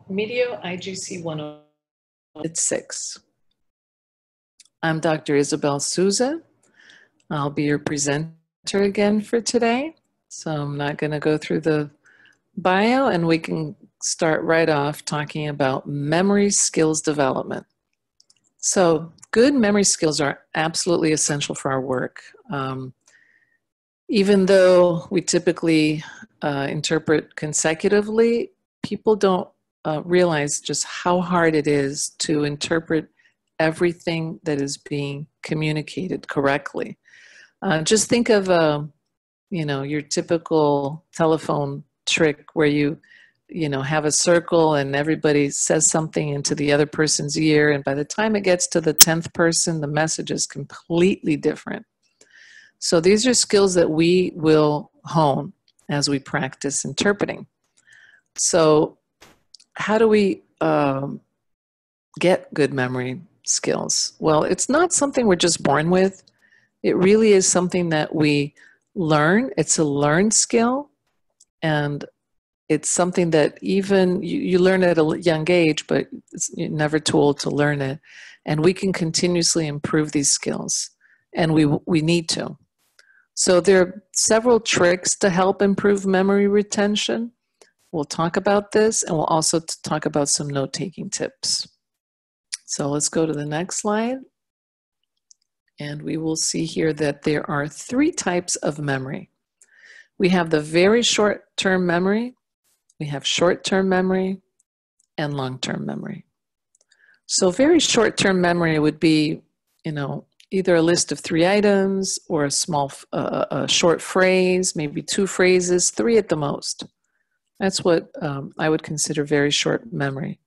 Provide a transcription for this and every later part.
Medio IGC 106. I'm Dr. Isabel Souza. I'll be your presenter again for today. So I'm not going to go through the bio, and we can start right off talking about memory skills development. So good memory skills are absolutely essential for our work. Even though we typically interpret consecutively, people don't realize just how hard it is to interpret everything that is being communicated correctly. Just think of your typical telephone trick where you have a circle and everybody says something into the other person's ear, and by the time it gets to the 10th person, the message is completely different. So these are skills that we will hone as we practice interpreting. So how do we get good memory skills? Well, it's not something we're just born with. It really is something that we learn. It's a learned skill, and it's something that even you learn at a young age, but you're never too old to learn it. And we can continuously improve these skills, and we need to. So there are several tricks to help improve memory retention. We'll talk about this, and we'll also talk about some note-taking tips. So let's go to the next slide. And we will see here that there are 3 types of memory. We have the very short-term memory, we have short-term memory, and long-term memory. So very short-term memory would be, either a list of 3 items or a short phrase, maybe 2 phrases, 3 at the most. That's what I would consider very short memory.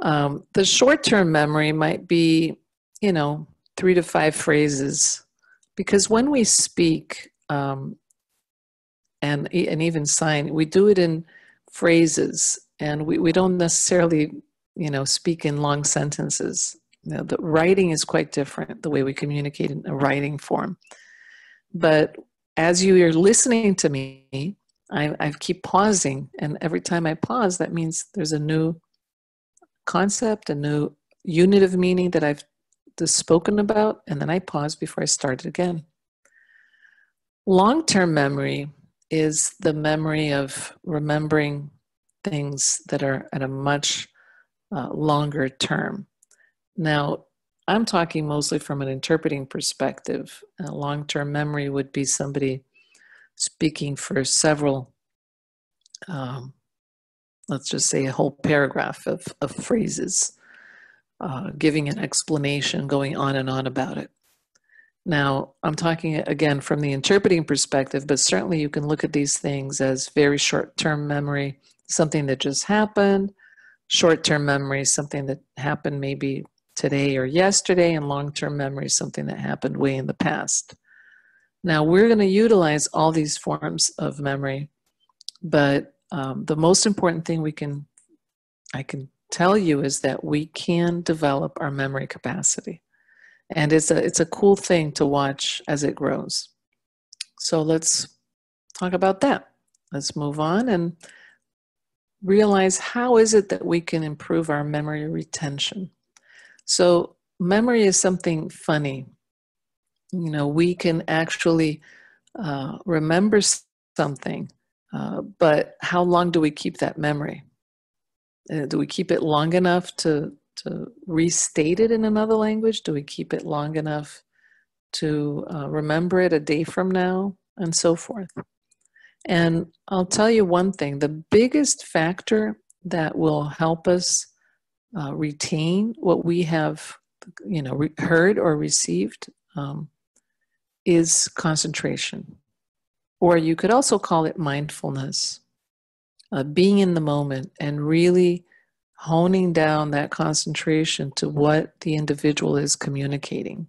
The short-term memory might be, 3 to 5 phrases, because when we speak and even sign, we do it in phrases, and we don't necessarily, speak in long sentences. The writing is quite different, the way we communicate in a writing form. But as you are listening to me, I keep pausing, and every time I pause, that means there's a new concept, a new unit of meaning that I've just spoken about, and then I pause before I start it again. Long-term memory is the memory of remembering things that are at a much longer term. Now, I'm talking mostly from an interpreting perspective. Long-term memory would be somebody speaking for several, let's just say a whole paragraph of phrases, giving an explanation, going on and on about it. Now, I'm talking again from the interpreting perspective, but certainly you can look at these things as very short-term memory, something that just happened. Short-term memory, something that happened maybe today or yesterday, and long-term memory, something that happened way in the past. Now, we're going to utilize all these forms of memory, but the most important thing I can tell you is that we can develop our memory capacity. And it's a cool thing to watch as it grows. So let's talk about that. Let's move on and realize how is it that we can improve our memory retention. So memory is something funny. We can actually remember something, but how long do we keep that memory? Do we keep it long enough to restate it in another language? Do we keep it long enough to remember it a day from now, and so forth? And I'll tell you one thing, the biggest factor that will help us retain what we have, heard or received is concentration. Or you could also call it mindfulness, being in the moment and really honing down that concentration to what the individual is communicating.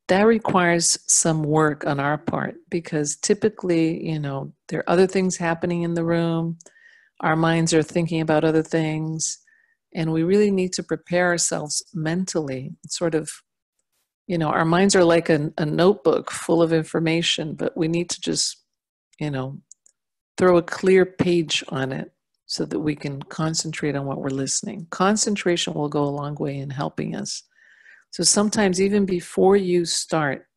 That requires some work on our part, because typically, there are other things happening in the room. Our minds are thinking about other things, and we really need to prepare ourselves mentally. Sort of, our minds are like a notebook full of information, but we need to just, throw a clear page on it so that we can concentrate on what we're listening. Concentration will go a long way in helping us. So sometimes even before you start,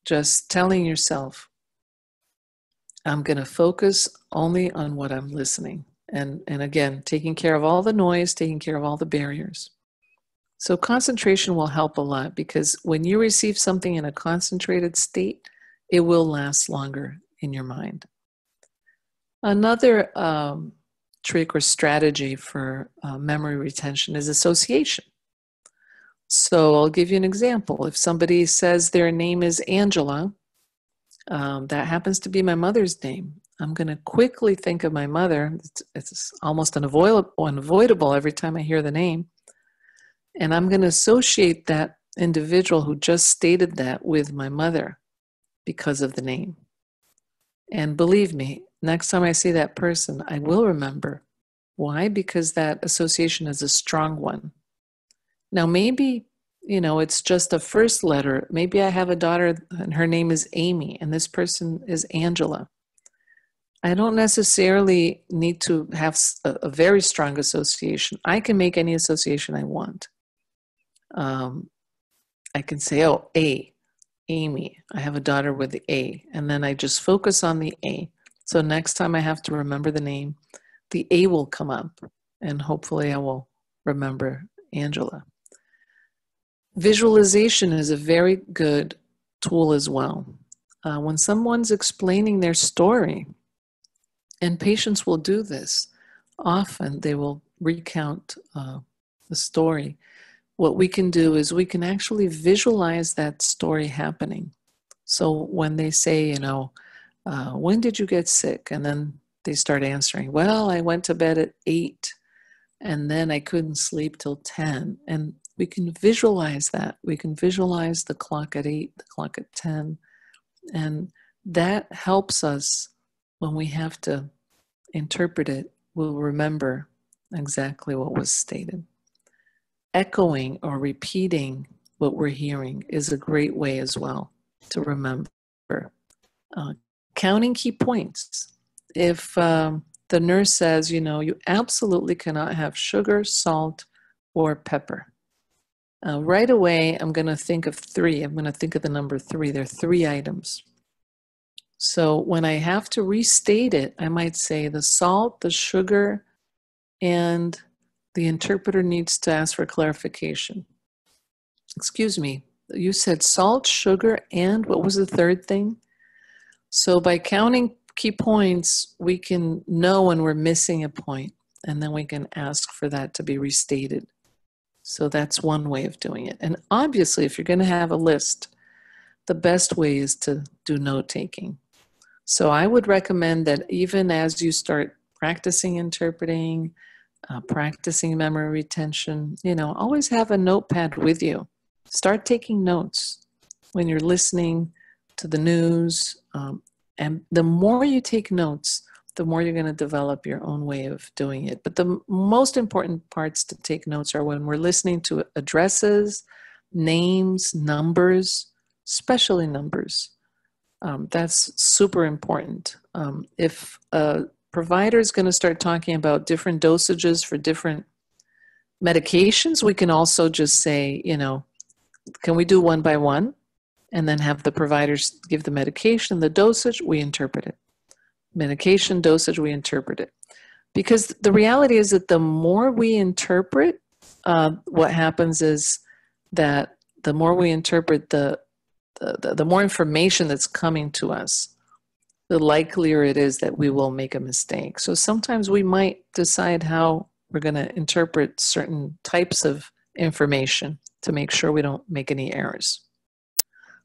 just telling yourself, I'm going to focus only on what I'm listening. And again, taking care of all the noise, taking care of all the barriers. So concentration will help a lot, because when you receive something in a concentrated state, it will last longer in your mind. Another trick or strategy for memory retention is association. So I'll give you an example. If somebody says their name is Angela, that happens to be my mother's name, I'm going to quickly think of my mother. It's almost unavoidable every time I hear the name. And I'm going to associate that individual who just stated that with my mother because of the name. And believe me, next time I see that person, I will remember. Why? Because that association is a strong one. Now, maybe, it's just a first letter. Maybe I have a daughter and her name is Amy, and this person is Angela. I don't necessarily need to have a very strong association. I can make any association I want. I can say, oh, Amy. I have a daughter with the A, and then I just focus on the A. So next time I have to remember the name, the A will come up, and hopefully I will remember Angela. Visualization is a very good tool as well. When someone's explaining their story, and patients will do this, often they will recount the story. What we can do is we can actually visualize that story happening. So when they say, when did you get sick? And then they start answering, well, I went to bed at 8, and then I couldn't sleep till 10. And we can visualize that. We can visualize the clock at 8, the clock at 10. And that helps us when we have to interpret it. We'll remember exactly what was stated. Echoing or repeating what we're hearing is a great way as well to remember. Counting key points. If the nurse says, you absolutely cannot have sugar, salt, or pepper. Right away, I'm going to think of 3. I'm going to think of the number 3. There are 3 items. So when I have to restate it, I might say the salt, the sugar, and the interpreter needs to ask for clarification. Excuse me, you said salt, sugar, and what was the third thing? So by counting key points, we can know when we're missing a point, and then we can ask for that to be restated. So that's one way of doing it. And obviously, if you're going to have a list, the best way is to do note-taking. So I would recommend that even as you start practicing interpreting, practicing memory retention, always have a notepad with you. Start taking notes when you're listening to the news. And the more you take notes, the more you're going to develop your own way of doing it. But the most important parts to take notes are when we're listening to addresses, names, numbers, especially numbers. That's super important. If a provider is going to start talking about different dosages for different medications, we can also just say, can we do one by one? And then have the providers give the medication, the dosage, we interpret it. Medication, dosage, we interpret it. Because the reality is that the more we interpret, what happens is that the more we interpret, the more information that's coming to us, the likelier it is that we will make a mistake. So sometimes we might decide how we're going to interpret certain types of information to make sure we don't make any errors.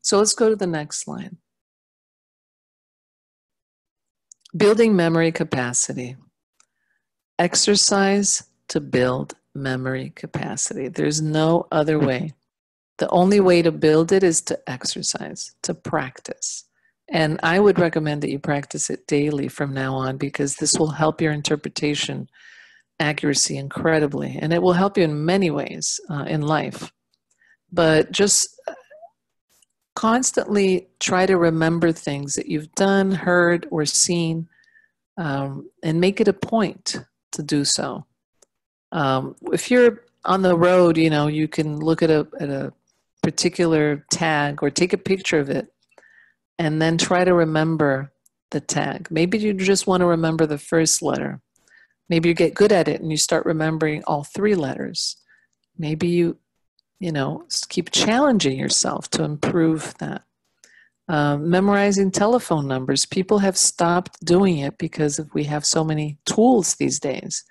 So let's go to the next slide. Building memory capacity. Exercise to build memory capacity. There's no other way. The only way to build it is to exercise, to practice. And I would recommend that you practice it daily from now on, because this will help your interpretation accuracy incredibly. And it will help you in many ways in life. But just constantly try to remember things that you've done, heard, or seen, and make it a point to do so. If you're on the road, you know, you can look at a particular tag or take a picture of it and then try to remember the tag. Maybe you just want to remember the first letter. Maybe you get good at it and you start remembering all 3 letters. Maybe you know, keep challenging yourself to improve that. Memorizing telephone numbers. People have stopped doing it because we have so many tools these days.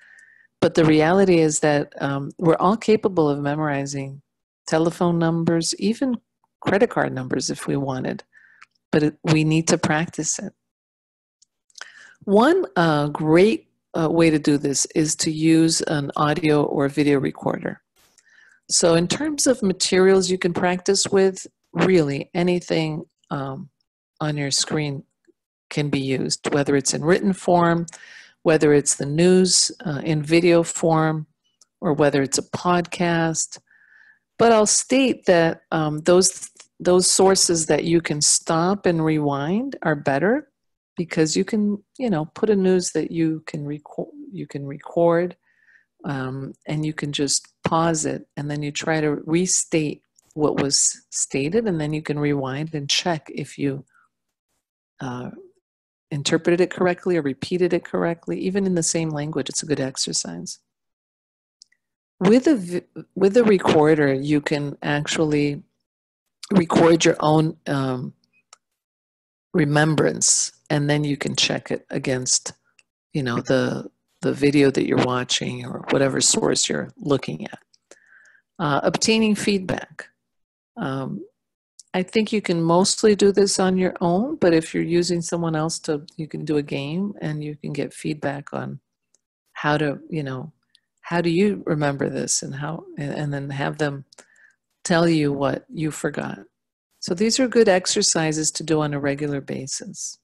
But the reality is that we're all capable of memorizing telephone numbers, even credit card numbers if we wanted. But we need to practice it. One great way to do this is to use an audio or video recorder. So in terms of materials you can practice with, really anything on your screen can be used, whether it's in written form, whether it's the news in video form, or whether it's a podcast. But I'll state that those sources that you can stop and rewind are better, because you can, you know, put a news that you can record, and you can just pause it, and then you try to restate what was stated, and then you can rewind and check if you interpreted it correctly or repeated it correctly, even in the same language. It's a good exercise. With a recorder, you can actually record your own remembrance, and then you can check it against, you know, the video that you're watching or whatever source you're looking at. Obtaining feedback. I think you can mostly do this on your own, but if you're using someone else, you can do a game and you can get feedback on how to, you know, how do you remember this, and then have them tell you what you forgot. So these are good exercises to do on a regular basis.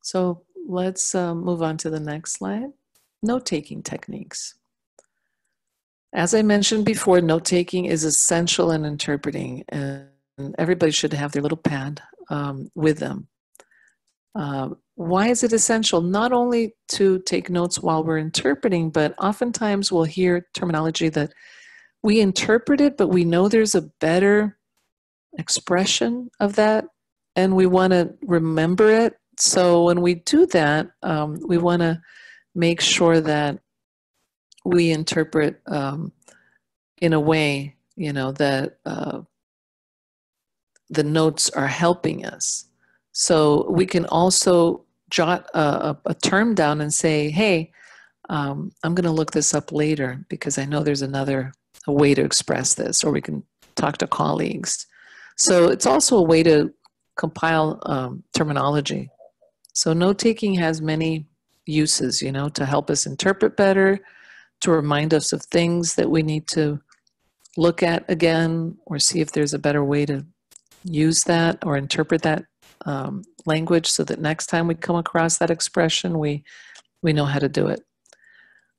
So let's move on to the next slide. Note-taking techniques. As I mentioned before, note-taking is essential in interpreting, and everybody should have their little pad with them. Why is it essential? Not only to take notes while we're interpreting, but oftentimes we'll hear terminology that we interpreted, but we know there's a better expression of that, and we want to remember it. So when we do that, we want to make sure that we interpret in a way, you know, that the notes are helping us. So we can also jot a term down and say, hey, I'm going to look this up later because I know there's a way to express this, or we can talk to colleagues. So it's also a way to compile terminology. So note-taking has many uses, you know, to help us interpret better, to remind us of things that we need to look at again, or see if there's a better way to use that or interpret that language, so that next time we come across that expression, we know how to do it.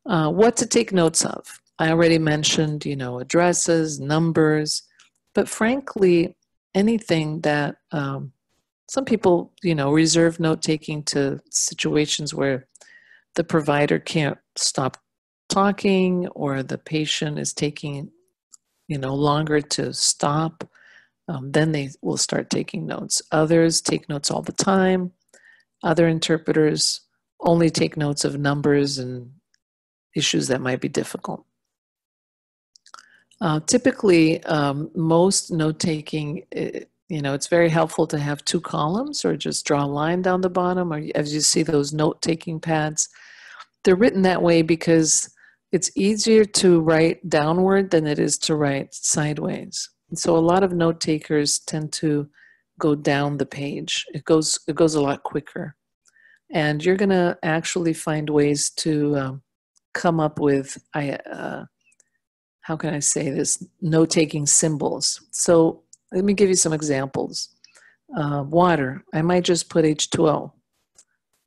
What to take notes of. I already mentioned, you know, addresses, numbers, but frankly, anything that some people, you know, reserve note-taking to situations where the provider can't stop talking, or the patient is taking, you know, longer to stop. Then they will start taking notes. Others take notes all the time. Other interpreters only take notes of numbers and issues that might be difficult. Typically, most note-taking, you know, it's very helpful to have 2 columns, or just draw a line down the bottom, or as you see those note-taking pads. They're written that way because it's easier to write downward than it is to write sideways. And so a lot of note takers tend to go down the page. It goes a lot quicker. And you're going to actually find ways to come up with, how can I say this, note-taking symbols. So let me give you some examples. Water, I might just put H2O.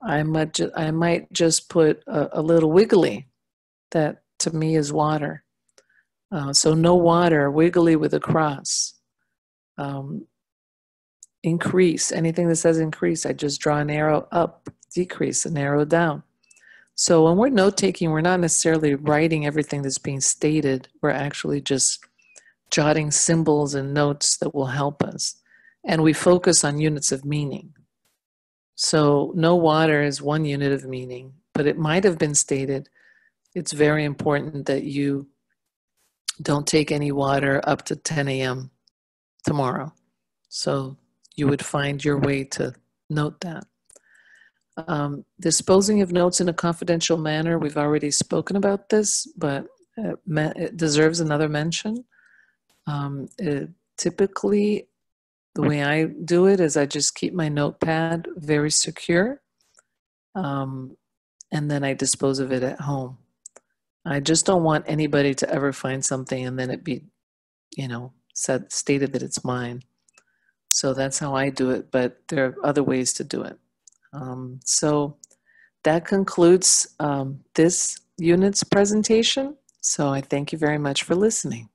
I might just put a little wiggly. That to me is water. So no water, wiggly with a cross. Increase, anything that says increase, I just draw an arrow up. Decrease, an arrow down. So when we're note taking, we're not necessarily writing everything that's being stated. We're actually just jotting symbols and notes that will help us. And we focus on units of meaning. So no water is one unit of meaning, but it might have been stated, it's very important that you don't take any water up to 10 a.m. tomorrow. So you would find your way to note that. Disposing of notes in a confidential manner, we've already spoken about this, but it deserves another mention. Typically, the way I do it is I just keep my notepad very secure, and then I dispose of it at home. I just don't want anybody to ever find something and then it be, stated that it's mine. So that's how I do it, but there are other ways to do it. So that concludes this unit's presentation. So I thank you very much for listening.